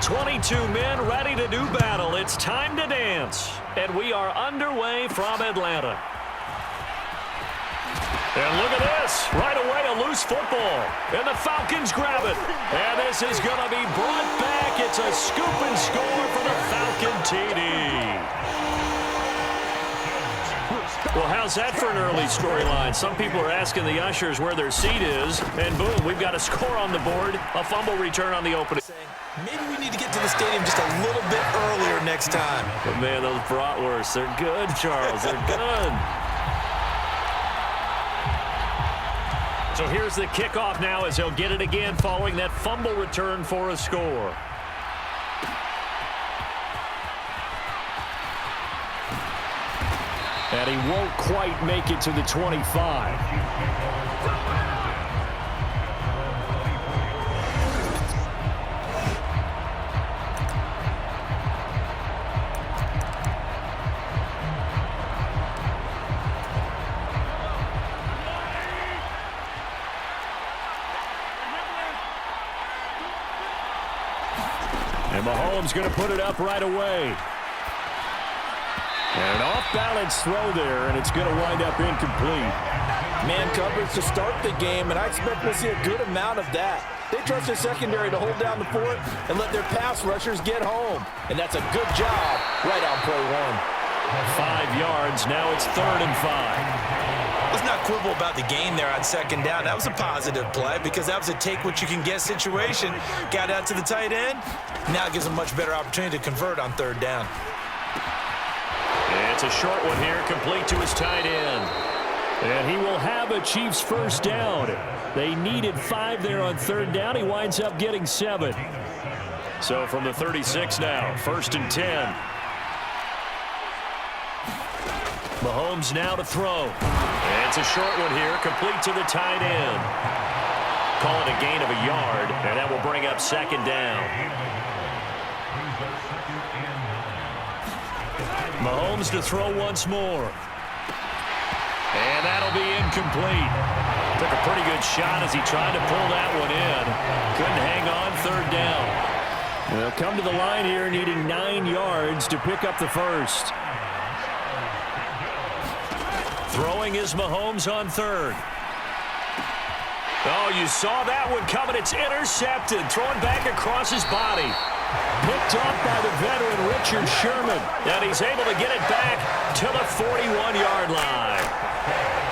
22 men ready to do battle. It's time to dance. And we are underway from Atlanta. And look at this. Right away, a loose football. And the Falcons grab it. And this is going to be brought back. It's a scoop and score for the Falcon TD. Well, how's that for an early storyline? Some people are asking the ushers where their seat is. And boom, we've got a score on the board. A fumble return on the opening. Maybe we need to get to the stadium just a little bit earlier next time. But, man, those bratwursts, they're good, Charles. They're good. So here's the kickoff now as he'll get it again following that fumble return for a score. And he won't quite make it to the 25. And Mahomes going to put it up right away. And an off-balance throw there, and it's going to wind up incomplete. Man coverage to start the game, and I expect we'll see a good amount of that. They trust their secondary to hold down the fort and let their pass rushers get home. And that's a good job right on play one. 5 yards. Now it's 3rd and 5. Let's not quibble about the gain there on 2nd down. That was a positive play because that was a take-what-you-can-get situation. Got out to the tight end. Now it gives them a much better opportunity to convert on 3rd down. It's a short one here, complete to his tight end. And he will have a Chiefs first down. They needed 5 there on 3rd down. He winds up getting 7. So from the 36 now, 1st and 10. Mahomes now to throw. It's a short one here, complete to the tight end. Call it a gain of a yard, and that will bring up 2nd down. Mahomes to throw once more. And that'll be incomplete. Took a pretty good shot as he tried to pull that one in. Couldn't hang on, 3rd down. They'll come to the line here needing 9 yards to pick up the first. Throwing is Mahomes on 3rd. Oh, you saw that one coming. It's intercepted. Thrown back across his body. Picked off by the veteran Richard Sherman. And he's able to get it back to the 41-yard line.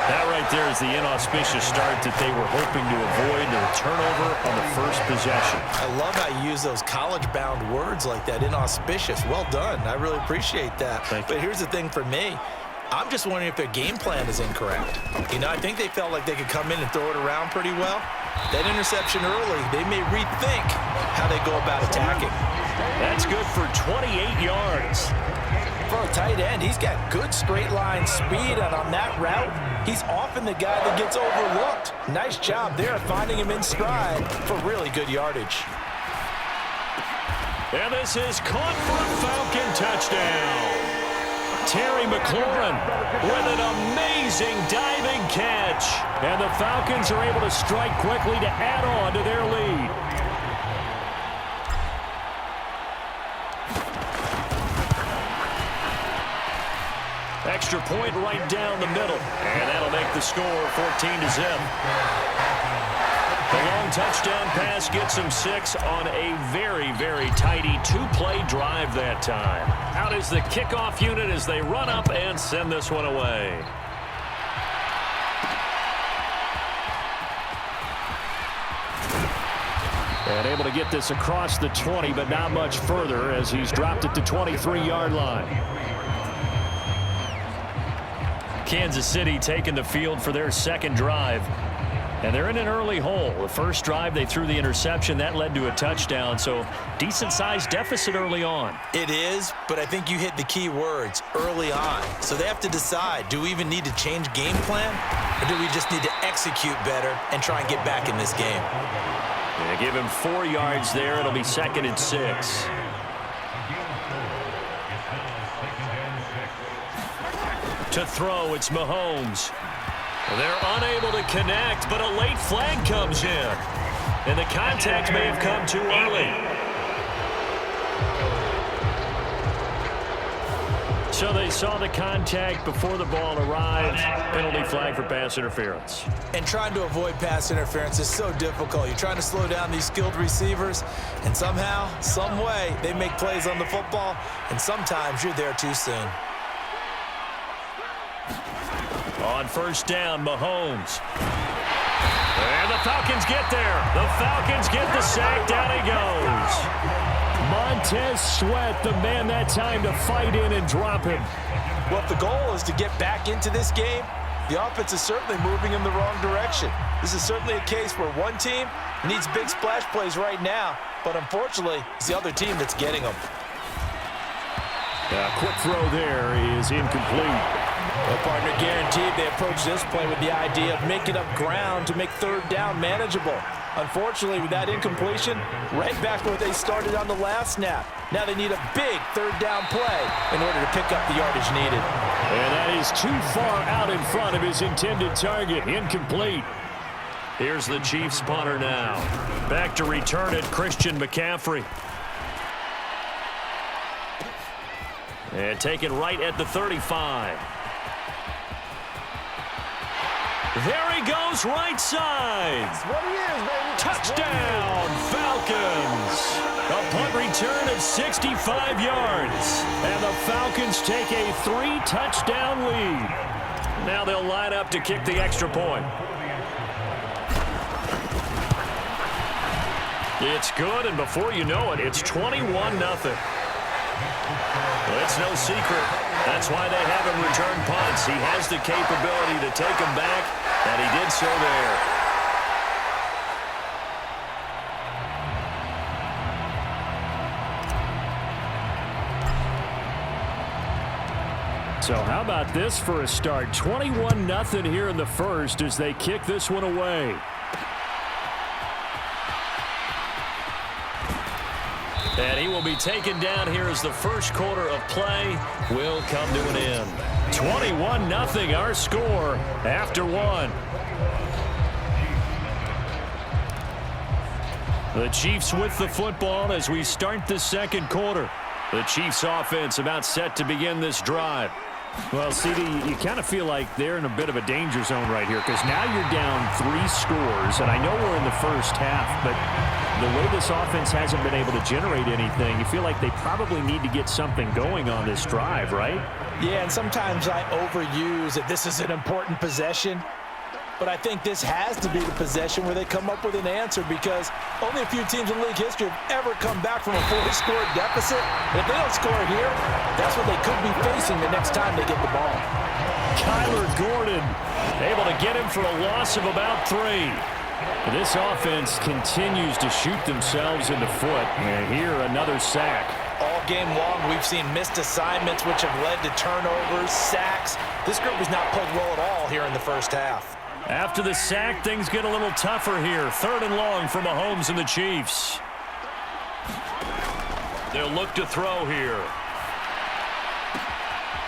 That right there is the inauspicious start that they were hoping to avoid, the turnover on the first possession. I love how you use those college-bound words like that, inauspicious. Well done. I really appreciate that. But here's the thing for me. I'm just wondering if their game plan is incorrect. You know, I think they felt like they could come in and throw it around pretty well. That interception early, they may rethink how they go about attacking. That's good for 28 yards. For a tight end, he's got good straight line speed, and on that route, he's often the guy that gets overlooked. Nice job there finding him in stride for really good yardage. And this is caught for a Falcon touchdown. Terry McLaurin with an amazing diving catch. And the Falcons are able to strike quickly to add on to their lead. Extra point right down the middle. And that'll make the score 14-0. The long touchdown pass gets him 6 on a very, very tidy 2-play drive that time. Out is the kickoff unit as they run up and send this one away. And able to get this across the 20, but not much further as he's dropped it to 23-yard line. Kansas City taking the field for their 2nd drive. And they're in an early hole. The first drive, they threw the interception. That led to a touchdown, so decent-sized deficit early on. It is, but I think you hit the key words, early on. So they have to decide, do we even need to change game plan, or do we just need to execute better and try and get back in this game? They give him 4 yards there. It'll be 2nd and 6. To throw, it's Mahomes. They're unable to connect, but a late flag comes in. And the contact may have come too early. So they saw the contact before the ball arrived. Penalty flag for pass interference. And trying to avoid pass interference is so difficult. You're trying to slow down these skilled receivers, and somehow, some way, they make plays on the football, and sometimes you're there too soon. On 1st down, Mahomes. And the Falcons get there. The Falcons get the sack. Down he goes. Montez Sweat, the man that time to fight in and drop him. Well, if the goal is to get back into this game, the offense is certainly moving in the wrong direction. This is certainly a case where one team needs big splash plays right now, but unfortunately, it's the other team that's getting them. A quick throw there is incomplete. Well, partner, guaranteed they approach this play with the idea of making up ground to make 3rd down manageable. Unfortunately, with that incompletion, right back where they started on the last snap. Now they need a big 3rd down play in order to pick up the yardage needed. And that is too far out in front of his intended target. Incomplete. Here's the Chiefs punter now. Back to return it, Christian McCaffrey. And taken right at the 35. There he goes, right side. That's what he is, baby. Touchdown, Falcons. A punt return of 65 yards. And the Falcons take a 3-touchdown lead. Now they'll line up to kick the extra point. It's good, and before you know it, it's 21-0. Well, it's no secret. That's why they have him return punts. He has the capability to take them back, and he did so there. So how about this for a start? 21-0 here in the first as they kick this one away. And he will be taken down here as the first quarter of play will come to an end. 21-0 our score after one. The Chiefs with the football as we start the second quarter. The Chiefs offense about set to begin this drive. Well, CD, you kind of feel like they're in a bit of a danger zone right here because now you're down 3 scores, and I know we're in the first half, but the way this offense hasn't been able to generate anything, you feel like they probably need to get something going on this drive, right? Yeah, and sometimes I overuse that this is an important possession, but I think this has to be the possession where they come up with an answer because only a few teams in league history have ever come back from a 4-score deficit. And if they don't score here, that's what they could be facing the next time they get the ball. Kyler Gordon able to get him for a loss of about 3. This offense continues to shoot themselves in the foot. And here, another sack. All game long, we've seen missed assignments, which have led to turnovers, sacks. This group has not played well at all here in the first half. After the sack, things get a little tougher here. 3rd and long for Mahomes and the Chiefs. They'll look to throw here.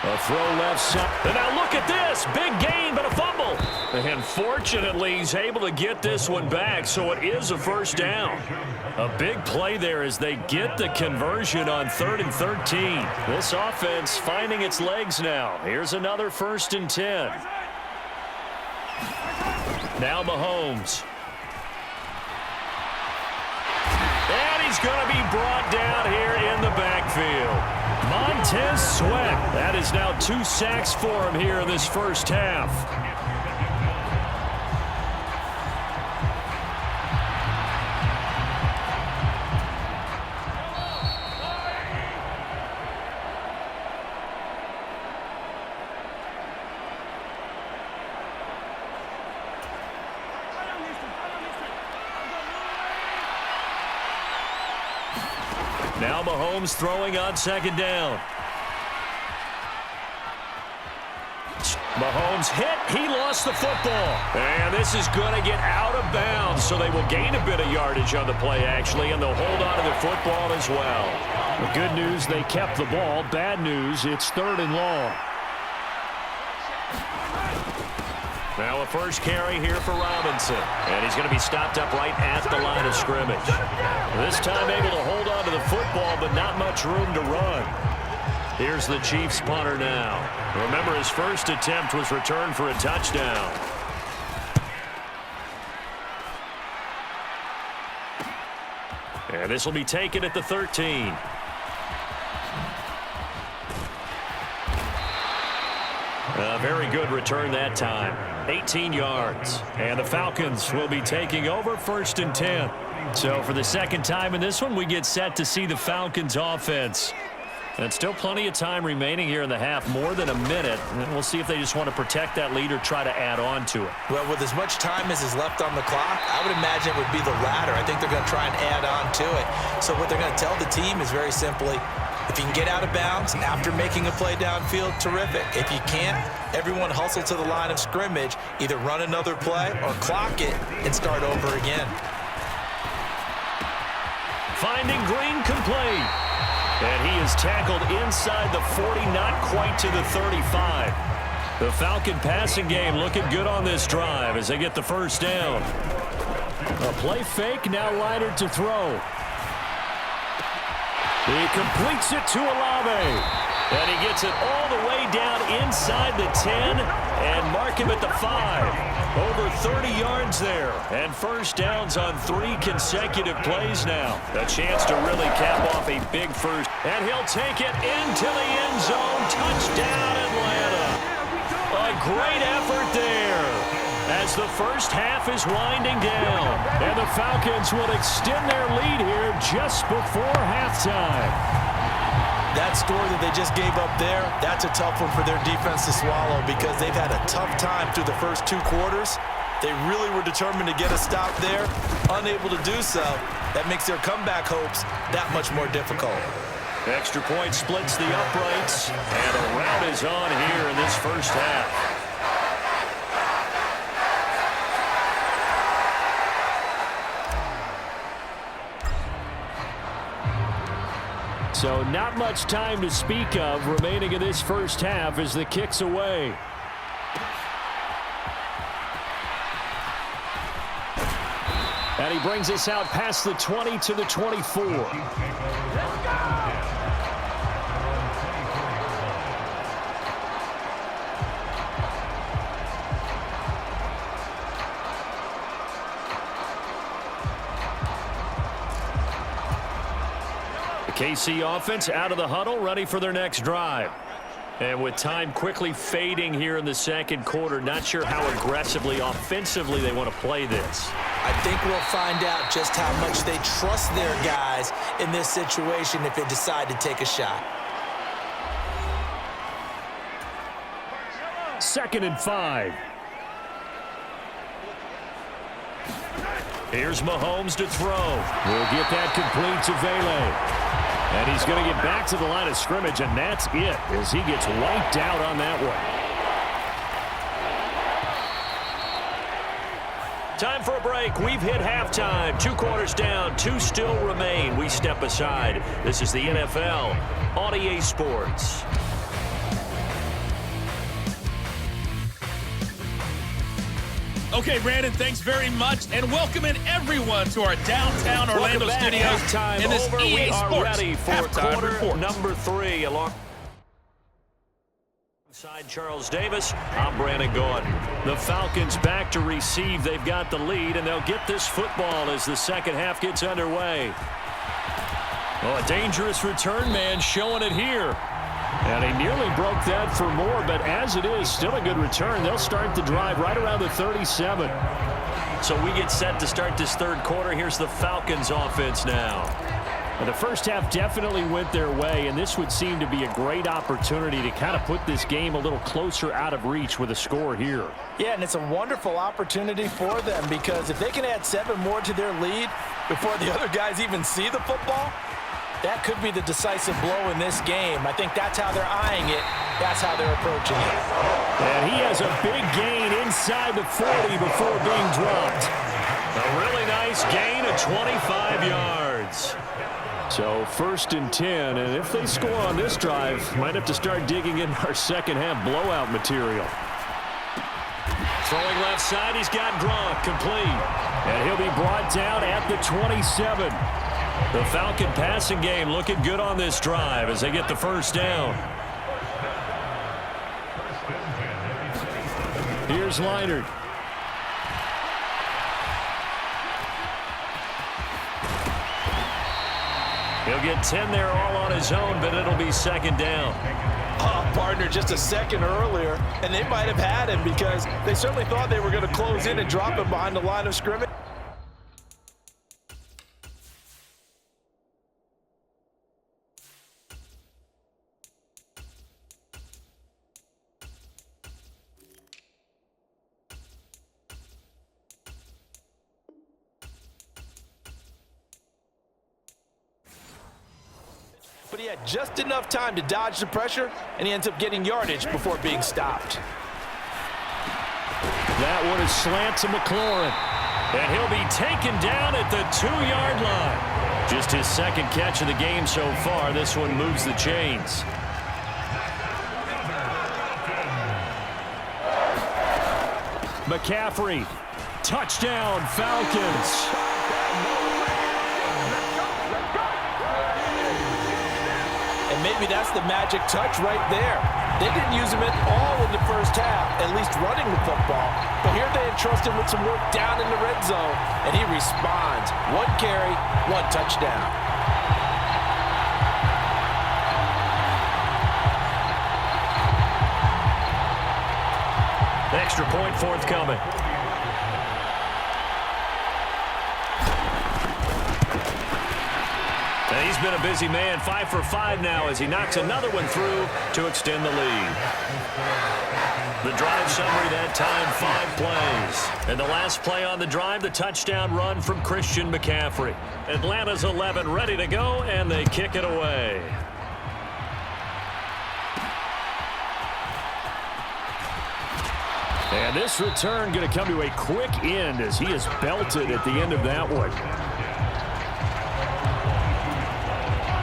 A throw left side. And now look at this. Big gain, but a fumble. And fortunately, he's able to get this one back, so it is a first down. A big play there as they get the conversion on 3rd and 13. This offense finding its legs now. Here's another 1st and 10. Now Mahomes. And he's going to be brought down here in the backfield. Montez Sweat. That is now 2 sacks for him here in this first half. Now Mahomes throwing on 2nd down. Mahomes hit. He lost the football. And this is going to get out of bounds, so they will gain a bit of yardage on the play, actually, and they'll hold on to the football as well. The good news, they kept the ball. Bad news, it's 3rd and long. Now a first carry here for Robinson. And he's going to be stopped up right at the line of scrimmage. This time able to hold on to the football, but not much room to run. Here's the Chiefs punter now. Remember, his first attempt was returned for a touchdown. And this will be taken at the 13. A very good return that time. 18 yards. And the Falcons will be taking over 1st and 10. So for the second time in this one, we get set to see the Falcons offense. And still plenty of time remaining here in the half, more than a minute. And we'll see if they just want to protect that lead or try to add on to it. Well, with as much time as is left on the clock, I would imagine it would be the latter. I think they're going to try and add on to it. So what they're going to tell the team is very simply, if you can get out of bounds after making a play downfield, terrific. If you can't, everyone hustle to the line of scrimmage, either run another play or clock it and start over again. Finding Green complete. And he is tackled inside the 40, not quite to the 35. The Falcon passing game looking good on this drive as they get the first down. A play fake, now Leonard to throw. He completes it to Olave. And he gets it all the way down inside the 10 and mark him at the 5. Over 30 yards there. And first downs on 3 consecutive plays now. A chance to really cap off a big first. And he'll take it into the end zone. Touchdown, Atlanta. A great effort there as the first half is winding down. And the Falcons will extend their lead here just before halftime. That score that they just gave up there, that's a tough one for their defense to swallow because they've had a tough time through the first 2 quarters. They really were determined to get a stop there, unable to do so. That makes their comeback hopes that much more difficult. Extra point splits the uprights, and a rout is on here in this first half. So not much time to speak of remaining in this first half as the kick's away. And he brings us out past the 20 to the 24. Let's go! KC offense out of the huddle, ready for their next drive. And with time quickly fading here in the second quarter, not sure how aggressively, offensively they want to play this. I think we'll find out just how much they trust their guys in this situation if they decide to take a shot. 2nd and 5. Here's Mahomes to throw. We'll get that complete to Vele. And he's going to get back to the line of scrimmage, and that's it as he gets wiped out on that one. Time for a break. We've hit halftime. 2 quarters down, 2 still remain. We step aside. This is the NFL on EA Sports. Okay, Brandon, thanks very much, and welcome in everyone to our downtown Orlando studios. Time in this over. EA We are Sports ready for quarter report. number 3. Alongside Charles Davis, I'm Brandon Gordon. The Falcons back to receive. They've got the lead, and they'll get this football as the second half gets underway. Oh, a dangerous return man showing it here. And he nearly broke that for more, but as it is, still a good return. They'll start the drive right around the 37. So we get set to start this third quarter. Here's the Falcons offense now. Well, the first half definitely went their way, and this would seem to be a great opportunity to kind of put this game a little closer out of reach with a score here. Yeah, and it's a wonderful opportunity for them because if they can add 7 more to their lead before the other guys even see the football, that could be the decisive blow in this game. I think that's how they're eyeing it. That's how they're approaching it. And he has a big gain inside the 40 before being dropped. A really nice gain of 25 yards. So 1st and 10, and if they score on this drive, might have to start digging in our second half blowout material. Throwing left side, he's got Gronk complete. And he'll be brought down at the 27. The Falcon passing game looking good on this drive as they get the first down. Here's Leonard. He'll get 10 there all on his own, but it'll be second down. Oh, partner, just a second earlier, and they might have had him because they certainly thought they were going to close in and drop him behind the line of scrimmage. But he had just enough time to dodge the pressure, and he ends up getting yardage before being stopped. That one is slant to McLaurin. And he'll be taken down at the 2-yard line. Just his second catch of the game so far. This one moves the chains. McCaffrey. Touchdown, Falcons. And maybe that's the magic touch right there. They didn't use him at all in the first half, at least running the football. But here they entrust him with some work down in the red zone, and he responds. 1 carry, 1 touchdown. Extra point forthcoming. And he's been a busy man, 5 for 5 now as he knocks another one through to extend the lead. The drive summary that time, 5 plays. And the last play on the drive, the touchdown run from Christian McCaffrey. Atlanta's 11 ready to go, and they kick it away. And this return going to come to a quick end as he is belted at the end of that one.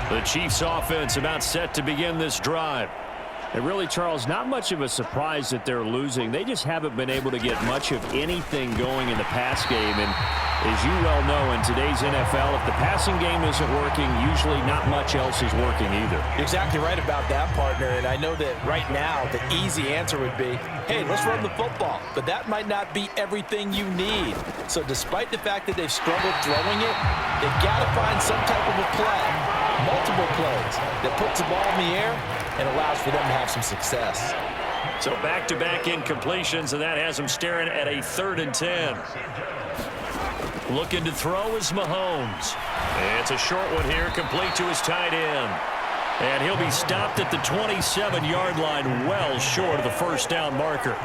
The Chiefs offense about set to begin this drive. And really, Charles, not much of a surprise that they're losing. They just haven't been able to get much of anything going in the pass game. And as you well know, in today's NFL, if the passing game isn't working, usually not much else is working either. You're exactly right about that, partner. And I know that right now the easy answer would be, hey, let's run the football. But that might not be everything you need. So despite the fact that they've struggled throwing it, they've got to find some type of a play, multiple plays, that puts the ball in the air and allows for them to have some success. So back-to-back incompletions, and that has them staring at a 3rd and 10. Looking to throw is Mahomes. It's a short one here, complete to his tight end. And he'll be stopped at the 27-yard line, well short of the first down marker.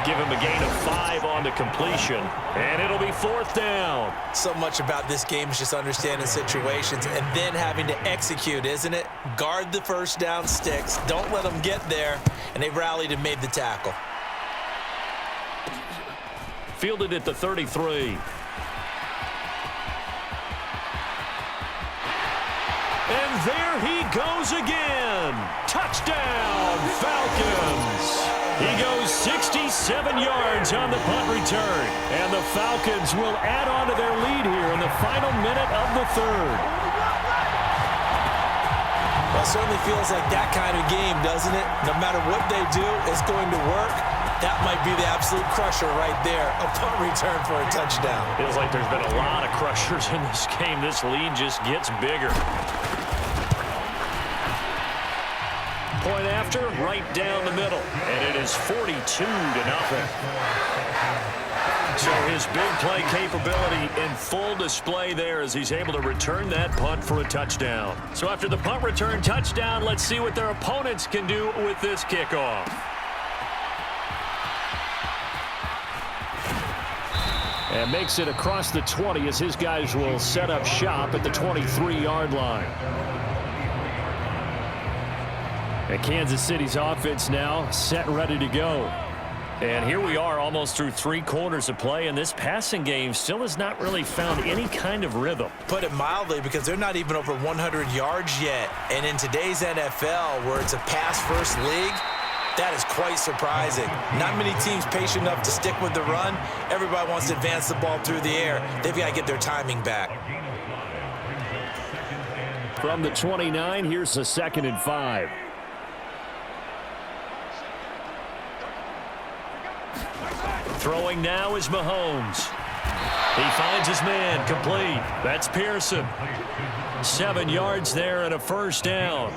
Give him a gain of 5 on the completion, and it'll be 4th down. So much about this game is just understanding situations and then having to execute, isn't it? Guard the first down sticks, don't let them get there, and they rallied and made the tackle. Fielded at the 33. And there he goes again. Touchdown, Falcons. He goes 67 yards on the punt return. And the Falcons will add on to their lead here in the final minute of the 3rd. Well, it certainly feels like that kind of game, doesn't it? No matter what they do, it's going to work. That might be the absolute crusher right there, a punt return for a touchdown. Feels like there's been a lot of crushers in this game. This lead just gets bigger. Point after, right down the middle. And it is 42-0. So his big play capability in full display there as he's able to return that punt for a touchdown. So after the punt return touchdown, let's see what their opponents can do with this kickoff. And makes it across the 20 as his guys will set up shop at the 23-yard line. And Kansas City's offense now set and ready to go. And here we are almost through 3 quarters of play, and this passing game still has not really found any kind of rhythm. Put it mildly, because they're not even over 100 yards yet. And in today's NFL, where it's a pass-first league, that is quite surprising. Not many teams patient enough to stick with the run. Everybody wants to advance the ball through the air. They've got to get their timing back. From the 29, here's the 2nd and 5. Throwing now is Mahomes. He finds his man, complete. That's Pearson. 7 yards there and a first down.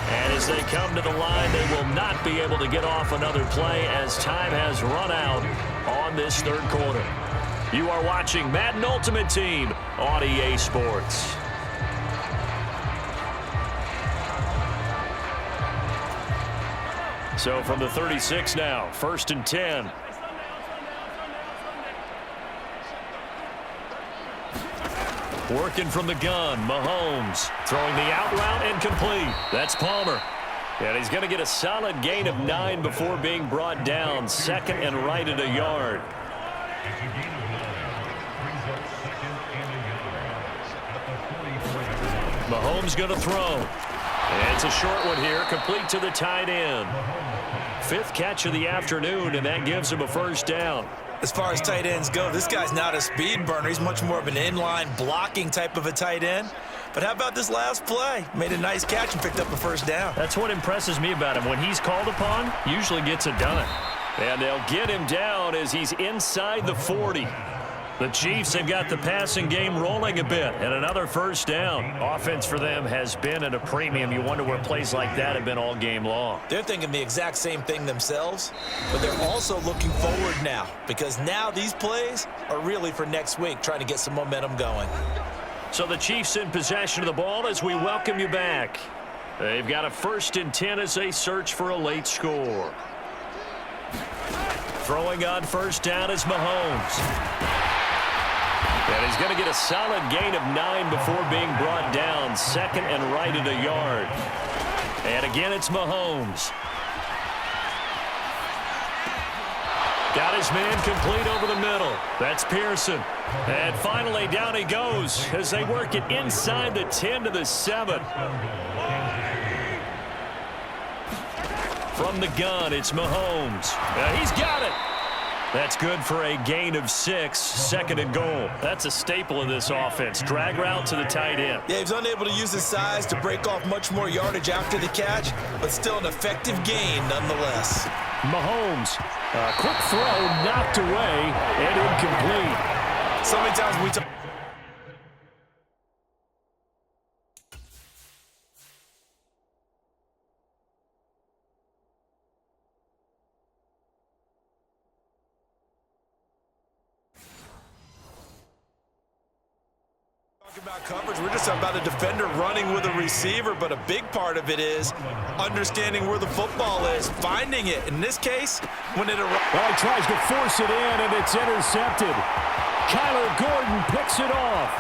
And as they come to the line, they will not be able to get off another play as time has run out on this 3rd quarter. You are watching Madden Ultimate Team on EA Sports. So from the 36 now, 1st and 10. Working from the gun, Mahomes throwing the out route and complete. That's Palmer. And he's going to get a solid gain of 9 before being brought down. 2nd and right at a yard. Mahomes going to throw. And it's a short one here, complete to the tight end. 5th catch of the afternoon, and that gives him a first down. As far as tight ends go, this guy's not a speed burner. He's much more of an inline blocking type of a tight end. But how about this last play? Made a nice catch and picked up a first down. That's what impresses me about him. When he's called upon, usually gets it done. And they'll get him down as he's inside the 40. The Chiefs have got the passing game rolling a bit, and another first down. Offense for them has been at a premium. You wonder where plays like that have been all game long. They're thinking the exact same thing themselves, but they're also looking forward now, because now these plays are really for next week, trying to get some momentum going. So the Chiefs in possession of the ball as we welcome you back. They've got a 1st and 10 as they search for a late score. Throwing on first down is Mahomes. And he's going to get a solid gain of 9 before being brought down. 2nd and right at a yard. And again, it's Mahomes. Got his man complete over the middle. That's Pearson. And finally, down he goes as they work it inside the 10 to the 7. From the gun, it's Mahomes. He's got it. That's good for a gain of 6, 2nd and goal. That's a staple of this offense. Drag route to the tight end. Yeah, he's unable to use his size to break off much more yardage after the catch, but still an effective gain nonetheless. Mahomes, a quick throw, knocked away, and incomplete. So many times we talk. About coverage, we're just about a defender running with a receiver, but a big part of it is understanding where the football is, finding it. In this case, when it arrives. Well, he tries to force it in, and it's intercepted. Kyler Gordon picks it off.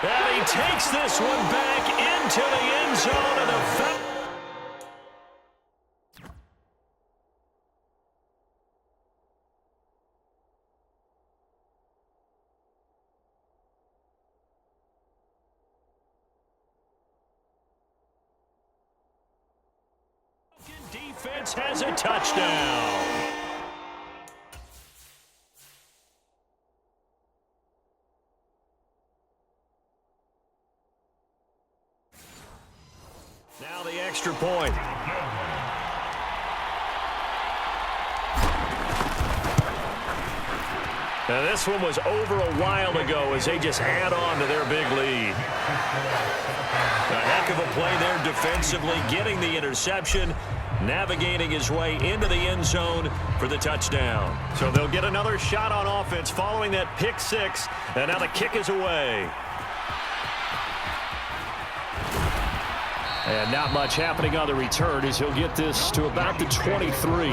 And he takes this one back into the end zone, and a defense has a touchdown. Now the extra point. Now this one was over a while ago as they just add on to their big lead. A heck of a play there defensively, getting the interception, navigating his way into the end zone for the touchdown. So they'll get another shot on offense following that pick 6, and now the kick is away. And not much happening on the return as he'll get this to about the 23.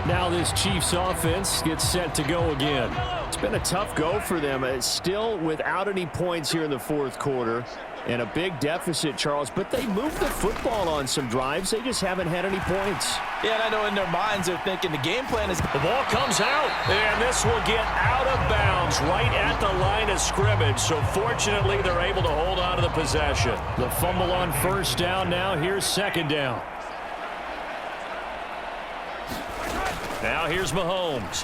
Now this Chiefs offense gets set to go again. It's been a tough go for them. It's still without any points here in the 4th quarter. And a big deficit, Charles, but they moved the football on some drives. They just haven't had any points. Yeah, and I know in their minds they're thinking the game plan is. The ball comes out, and this will get out of bounds right at the line of scrimmage. So fortunately, they're able to hold on to the possession. The fumble on first down now. Here's 2nd down. Now here's Mahomes.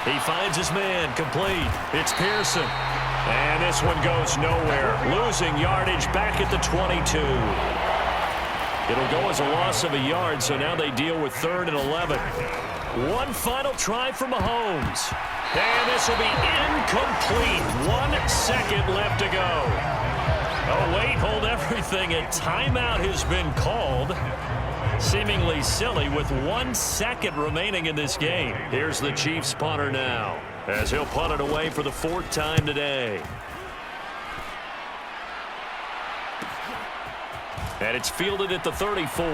He finds his man complete. It's Pearson. And this one goes nowhere. Losing yardage back at the 22. It'll go as a loss of a yard, so now they deal with 3rd and 11. One final try for Mahomes. And this will be incomplete. 1 second left to go. Oh, wait, hold everything. A timeout has been called. Seemingly silly with 1 second remaining in this game. Here's the Chiefs punter now, as he'll punt it away for the 4th time today. And it's fielded at the 34.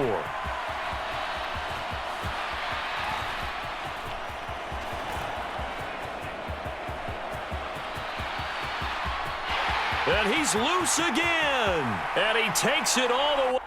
And he's loose again. And he takes it all the way.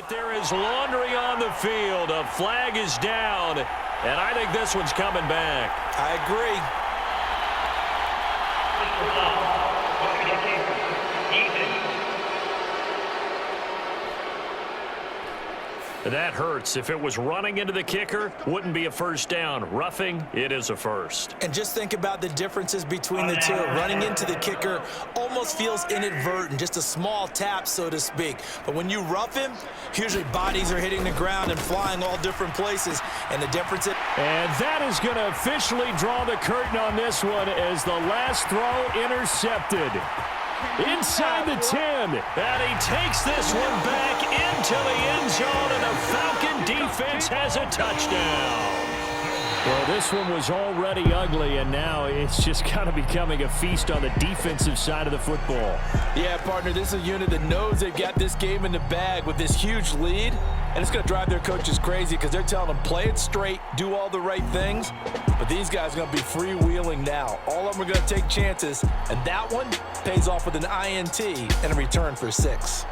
But there is laundry on the field. A flag is down, and I think this one's coming back. I agree. That hurts. If it was running into the kicker, wouldn't be a first down. Roughing, it is a first. And just think about the differences between the two. Running into the kicker almost feels inadvertent, just a small tap, so to speak. But when you rough him, usually bodies are hitting the ground and flying all different places. And the difference is... And that is going to officially draw the curtain on this one as the last throw intercepted. Inside the 10, and he takes this one back into the end zone, and the Falcon defense has a touchdown. Well, this one was already ugly, and now it's just kind of becoming a feast on the defensive side of the football. Yeah, partner, this is a unit that knows they've got this game in the bag with this huge lead, and it's going to drive their coaches crazy because they're telling them play it straight, do all the right things, but these guys are going to be freewheeling now. All of them are going to take chances, and that one pays off with an INT and a return for 6.